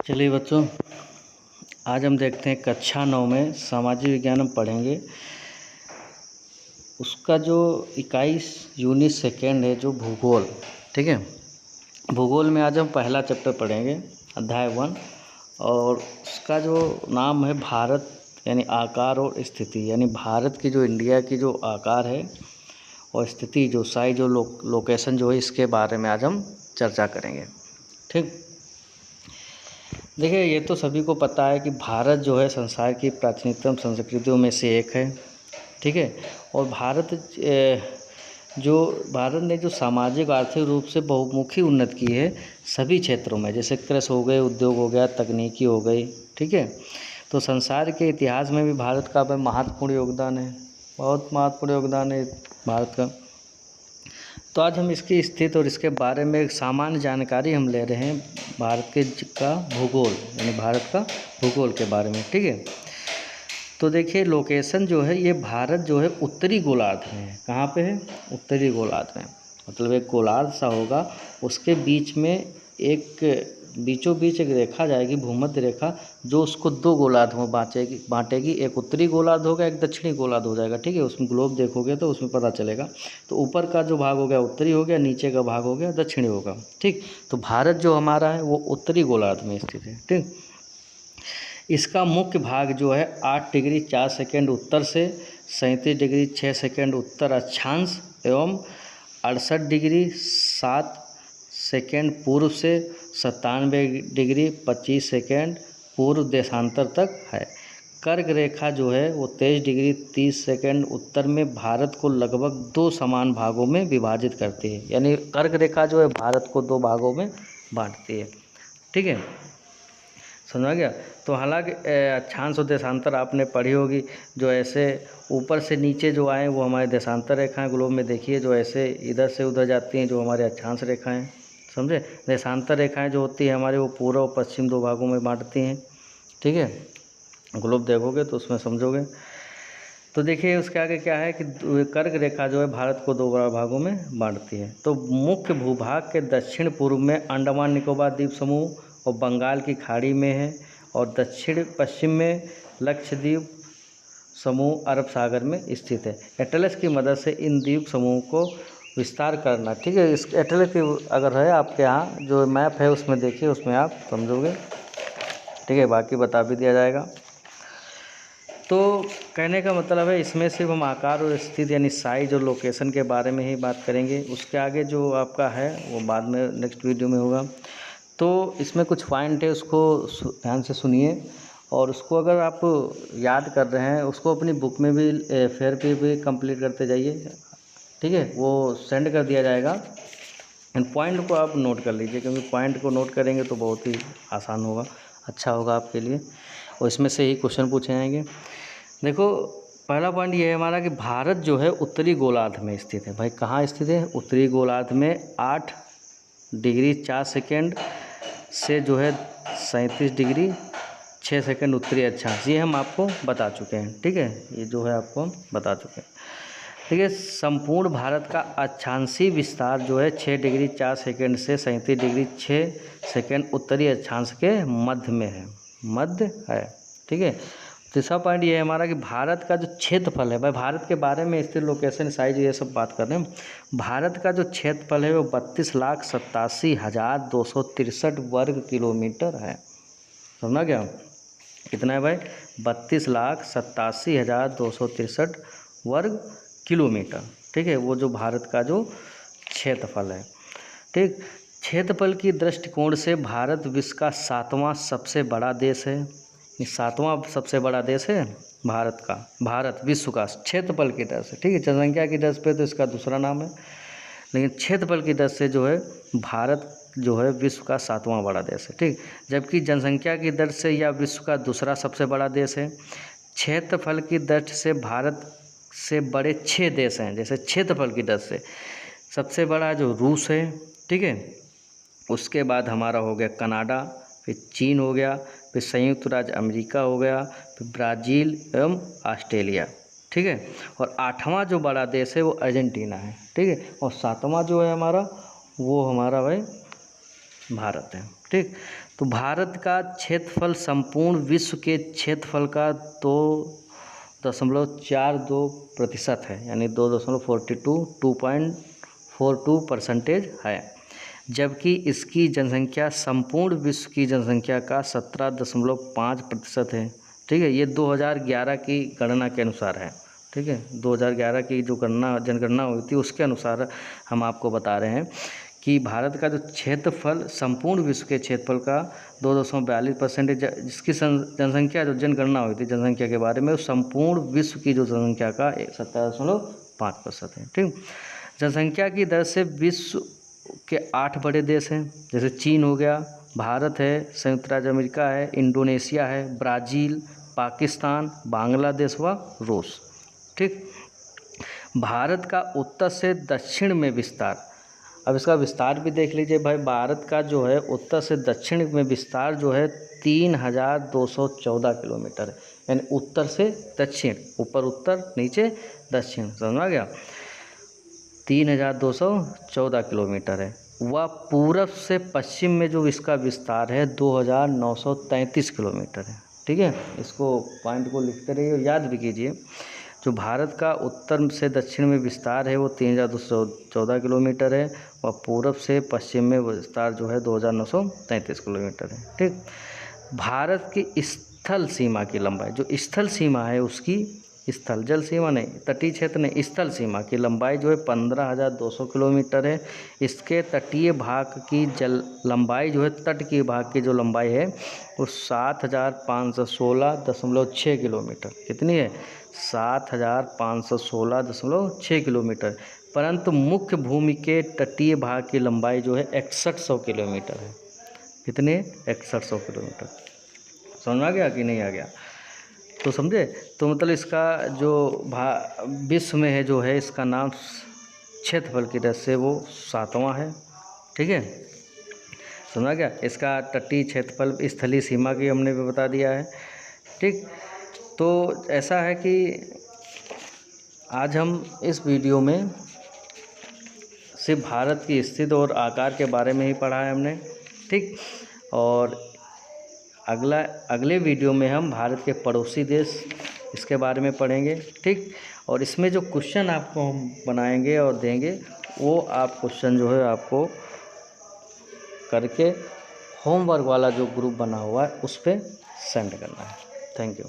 चलिए बच्चों, आज हम देखते हैं कक्षा 9 में सामाजिक विज्ञान हम पढ़ेंगे। उसका जो इकाई यूनिट सेकेंड है जो भूगोल, ठीक है। भूगोल में आज हम पहला चैप्टर पढ़ेंगे, अध्याय 1, और उसका जो नाम है भारत, यानी आकार और स्थिति। यानी भारत की जो इंडिया की जो आकार है और स्थिति, जो साइज, जो लोकेशन जो है, इसके बारे में आज हम चर्चा करेंगे। ठीक, देखिए, ये तो सभी को पता है कि भारत जो है संसार की प्राचीनतम संस्कृतियों में से एक है, ठीक है। और भारत ने जो सामाजिक आर्थिक रूप से बहुमुखी उन्नति की है सभी क्षेत्रों में, जैसे कृषि हो गए, उद्योग हो गया, तकनीकी हो गई, ठीक है। तो संसार के इतिहास में भी भारत का महत्वपूर्ण योगदान है, बहुत महत्वपूर्ण योगदान है भारत का। तो आज हम इसकी स्थिति और इसके बारे में एक सामान्य जानकारी हम ले रहे हैं, भारत का भूगोल, यानी भारत का भूगोल के बारे में, ठीक है। तो देखिए, लोकेशन जो है, ये भारत जो है उत्तरी गोलार्ध में है। कहाँ पे है? उत्तरी गोलार्ध में। मतलब एक गोलार्ध सा होगा, उसके बीच में बीचों बीच एक रेखा जाएगी, भूमध्य रेखा, जो उसको दो गोलार्ध में बांटेगी। एक उत्तरी गोलार्ध होगा, एक दक्षिणी गोलार्ध हो जाएगा, ठीक है। उसमें ग्लोब देखोगे तो उसमें पता चलेगा। तो ऊपर का जो भाग हो गया उत्तरी हो गया, नीचे का भाग हो गया दक्षिणी होगा, ठीक। तो भारत जो हमारा है वो उत्तरी गोलार्ध में स्थित है, ठीक। इसका मुख्य भाग जो है 8 डिग्री 4 सेकेंड उत्तर से 37 डिग्री 6 सेकेंड उत्तर अक्षांश एवं 68 डिग्री 7 सेकेंड पूर्व से 97 डिग्री 25 सेकेंड पूर्व देशांतर तक है। कर्क रेखा जो है वो 23 डिग्री 30 सेकेंड उत्तर में भारत को लगभग 2 समान भागों में विभाजित करती है। यानी कर्क रेखा जो है भारत को 2 भागों में बांटती है, ठीक है। समझा गया? तो हालांकि अक्षांश और देशांतर आपने पढ़ी होगी, जो ऐसे ऊपर से नीचे जो आए वो हमारे देशांतर रेखाएं ग्लोब में देखिए, जो ऐसे इधर से उधर जाती हैं जो हमारे अक्षांश रेखाएं, समझे। देशांतर रेखाएं जो होती है हमारे, वो पूर्व और पश्चिम 2 भागों में बांटती हैं, ठीक है। ग्लोब देखोगे तो उसमें समझोगे। तो देखिए उसके आगे क्या है कि कर्क रेखा जो है भारत को 2 बड़ा भागों में बांटती है। तो मुख्य भूभाग के दक्षिण पूर्व में अंडमान निकोबार द्वीप समूह और बंगाल की खाड़ी में है, और दक्षिण पश्चिम में लक्षद्वीप समूह अरब सागर में स्थित है। एटलस की मदद से इन द्वीप समूह को विस्तार करना, ठीक है। इस एटलस की अगर है आपके यहाँ जो मैप है उसमें देखिए, उसमें आप समझोगे, ठीक है। बाकी बता भी दिया जाएगा। तो कहने का मतलब है, इसमें सिर्फ हम आकार और स्थिति यानी साइज और लोकेशन के बारे में ही बात करेंगे। उसके आगे जो आपका है वो बाद में नेक्स्ट वीडियो में होगा। तो इसमें कुछ पॉइंट है, उसको ध्यान से सुनिए, और उसको अगर आप याद कर रहे हैं उसको अपनी बुक में भी फेयर पे भी कंप्लीट करते जाइए, ठीक है। वो सेंड कर दिया जाएगा। इन पॉइंट को आप नोट कर लीजिए, क्योंकि पॉइंट को नोट करेंगे तो बहुत ही आसान होगा, अच्छा होगा आपके लिए, और इसमें से ही क्वेश्चन पूछे जाएंगे। देखो, पहला पॉइंट ये है हमारा कि भारत जो है उत्तरी गोलार्ध में स्थित है। भाई कहाँ स्थित है? उत्तरी गोलार्ध में 8 डिग्री 4 सेकेंड से जो है 37 डिग्री 6 सेकेंड उत्तरी अक्षांश, ये हम आपको बता चुके हैं, ठीक है। ये जो है आपको हम बता चुके हैं, ठीक है। संपूर्ण भारत का अक्षांशीय विस्तार जो है 6 डिग्री 4 सेकेंड से 37 डिग्री 6 सेकेंड उत्तरी अक्षांश के मध्य में है, मध्य है, ठीक है। तीसरा पॉइंट ये है हमारा कि भारत का जो क्षेत्रफल है, भाई भारत के बारे में स्थिर लोकेशन साइज ये सब बात कर रहे हैं। भारत का जो क्षेत्रफल है वो 32,87,263 वर्ग किलोमीटर है। समझना क्या? कितना है भाई? 32,87,263 वर्ग किलोमीटर, ठीक है। वो जो भारत का जो क्षेत्रफल है, ठीक। क्षेत्रफल की दृष्टिकोण से भारत विश्व का 7वां सबसे बड़ा देश है। 7वां सबसे बड़ा देश है भारत का, भारत विश्व का क्षेत्रफल की दर से, ठीक है। जनसंख्या की दर पे तो इसका दूसरा नाम है, लेकिन क्षेत्रफल की दर से जो है भारत जो है विश्व का 7वां बड़ा देश है, ठीक। जबकि जनसंख्या की दर से यह विश्व का दूसरा सबसे बड़ा देश है। क्षेत्रफल की दर से भारत से बड़े 6 देश हैं। जैसे क्षेत्रफल की दर से सबसे बड़ा जो रूस है, ठीक है। उसके बाद हमारा हो गया कनाडा, फिर चीन हो गया, फिर संयुक्त राज्य अमेरिका हो गया, फिर ब्राज़ील एवं ऑस्ट्रेलिया, ठीक है। और 8वां जो बड़ा देश है वो अर्जेंटीना है, ठीक है। और 7वां जो है हमारा, वो हमारा भाई भारत है, ठीक। ठीक। तो भारत का क्षेत्रफल संपूर्ण विश्व के क्षेत्रफल का 2.42% है, यानी 2.42% है, जबकि इसकी जनसंख्या संपूर्ण विश्व की जनसंख्या का 17.5% है। ठीक है, ये 2011 की गणना के अनुसार है। ठीक है, 2011 की जो जनगणना हुई थी उसके अनुसार हम आपको बता रहे हैं कि भारत का जो क्षेत्रफल संपूर्ण विश्व के क्षेत्रफल का 2.42% है, जिसकी जनसंख्या जो जनगणना हुई थी जनसंख्या के बारे में, संपूर्ण विश्व की जो जनसंख्या का 17.5% है। ठीक, जनसंख्या की दर से विश्व के 8 बड़े देश हैं, जैसे चीन हो गया, भारत है, संयुक्त राज्य अमेरिका है, इंडोनेशिया है, ब्राज़ील, पाकिस्तान, बांग्लादेश व रूस। ठीक, भारत का उत्तर से दक्षिण में विस्तार, अब इसका विस्तार भी देख लीजिए भाई। भारत का जो है उत्तर से दक्षिण में विस्तार जो है 3,214 किलोमीटर है, यानी उत्तर से दक्षिण, ऊपर उत्तर नीचे दक्षिण, समझ आ गया, 3,214 किलोमीटर है। वह पूरब से पश्चिम में जो इसका विस्तार है 2,933 किलोमीटर है। ठीक है, इसको पॉइंट को लिखते रहिए और याद भी कीजिए। जो भारत का उत्तर से दक्षिण में विस्तार है वो 3,214 किलोमीटर है, और पूरब से पश्चिम में विस्तार जो है 2,933 किलोमीटर है। ठीक, भारत की स्थल सीमा की लंबाई, जो स्थल सीमा है उसकी, स्थल जल सीमा नहीं, तटीय क्षेत्र नहीं, स्थल सीमा की लंबाई जो है 15,200 किलोमीटर है। इसके तटीय भाग की लंबाई जो है, तट के भाग की जो लंबाई है वो 7,516.6 किलोमीटर, कितनी है, 7,516.6 किलोमीटर। परंतु मुख्य भूमि के तटीय भाग की लंबाई जो है 6100 किलोमीटर है, कितने, 6100 किलोमीटर। समझ में आ गया कि नहीं आ गया, तो समझे। तो मतलब इसका जो विश्व में है जो है, इसका नाम क्षेत्रफल की दृष्टि से वो 7वां है। ठीक है, समझा गया। इसका तटीय क्षेत्रफल, स्थलीय सीमा की हमने भी बता दिया है। ठीक, तो ऐसा है कि आज हम इस वीडियो में सिर्फ भारत की स्थिति और आकार के बारे में ही पढ़ा है हमने। ठीक, और अगले वीडियो में हम भारत के पड़ोसी देश इसके बारे में पढ़ेंगे। ठीक, और इसमें जो क्वेश्चन आपको हम बनाएंगे और देंगे, वो आप क्वेश्चन जो है आपको करके होमवर्क वाला जो ग्रुप बना हुआ है उस पर सेंड करना है। Thank you.